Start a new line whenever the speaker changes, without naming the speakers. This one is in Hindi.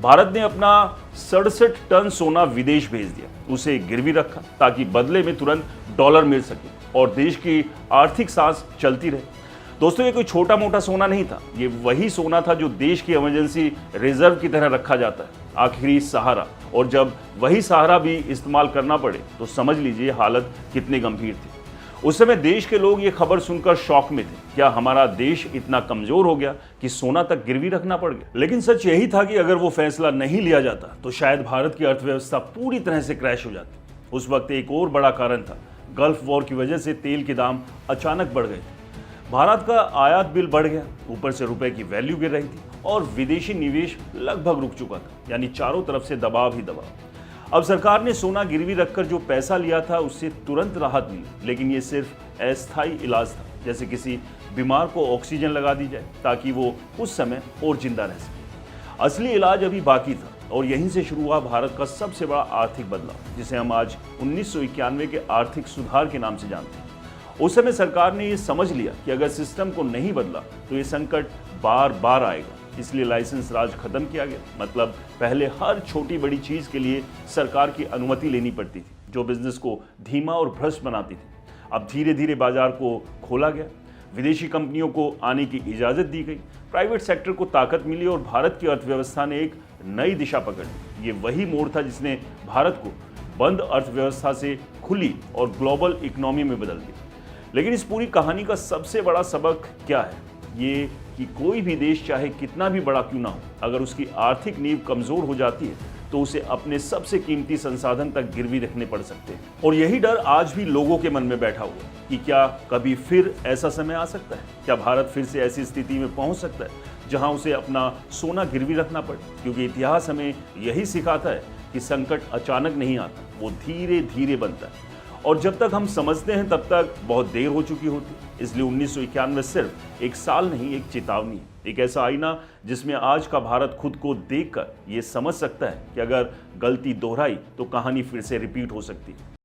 भारत ने अपना 67 टन सोना विदेश भेज दिया, उसे गिरवी रखा ताकि बदले में तुरंत डॉलर मिल सके और देश की आर्थिक सांस चलती रहे। दोस्तों, ये कोई छोटा मोटा सोना नहीं था, ये वही सोना था जो देश की इमरजेंसी रिजर्व की तरह रखा जाता है, आखिरी सहारा। और जब वही सहारा भी इस्तेमाल करना पड़े तो समझ लीजिए हालत कितनी गंभीर थी। उस समय देश के लोग ये खबर सुनकर शॉक में थे। क्या हमारा देश इतना कमजोर हो गया कि सोना तक गिरवी रखना पड़ गया? लेकिन सच यही था कि अगर वो फैसला नहीं लिया जाता तो शायद भारत की अर्थव्यवस्था पूरी तरह से क्रैश हो जाती। उस वक्त एक और बड़ा कारण था, गल्फ वॉर की वजह से तेल के दाम अचानक बढ़ गए थे। भारत का आयात बिल बढ़ गया, ऊपर से रुपए की वैल्यू गिर रही थी और विदेशी निवेश लगभग रुक चुका था, यानी चारों तरफ से दबाव ही दबाव। अब सरकार ने सोना गिरवी रखकर जो पैसा लिया था उससे तुरंत राहत मिली, लेकिन ये सिर्फ अस्थायी इलाज था, जैसे किसी बीमार को ऑक्सीजन लगा दी जाए ताकि वो उस समय और जिंदा रह सके। असली इलाज अभी बाकी था और यहीं से शुरू हुआ भारत का सबसे बड़ा आर्थिक बदलाव, जिसे हम आज 1991 के आर्थिक सुधार के नाम से जानते हैं। उस समय सरकार ने ये समझ लिया कि अगर सिस्टम को नहीं बदला तो ये संकट बार बार आएगा, इसलिए लाइसेंस राज खत्म किया गया। मतलब पहले हर छोटी बड़ी चीज के लिए सरकार की अनुमति लेनी पड़ती थी, जो बिजनेस को धीमा और भ्रष्ट बनाती थी। अब धीरे धीरे बाजार को खोला गया, विदेशी कंपनियों को आने की इजाजत दी गई, प्राइवेट सेक्टर को ताकत मिली और भारत की अर्थव्यवस्था ने एक नई दिशा पकड़ ली। ये वही मोड़ था जिसने भारत को बंद अर्थव्यवस्था से खुली और ग्लोबल इकोनॉमी में बदल दिया। लेकिन इस पूरी कहानी का सबसे बड़ा सबक क्या है? ये कि कोई भी देश चाहे कितना भी बड़ा क्यों ना हो, अगर उसकी आर्थिक नींव कमजोर हो जाती है तो उसे अपने सबसे कीमती संसाधन तक गिरवी रखने पड़ सकते हैं। और यही डर आज भी लोगों के मन में बैठा हुआ है कि क्या कभी फिर ऐसा समय आ सकता है? क्या भारत फिर से ऐसी स्थिति में पहुंच सकता है जहां उसे अपना सोना गिरवी रखना पड़े? क्योंकि इतिहास हमें यही सिखाता है कि संकट अचानक नहीं आता, वो धीरे धीरे बनता है और जब तक हम समझते हैं तब तक बहुत देर हो चुकी होती है। इसलिए 1991 सिर्फ एक साल नहीं, एक चेतावनी है, एक ऐसा आईना जिसमें आज का भारत खुद को देखकर ये समझ सकता है कि अगर गलती दोहराई तो कहानी फिर से रिपीट हो सकती है।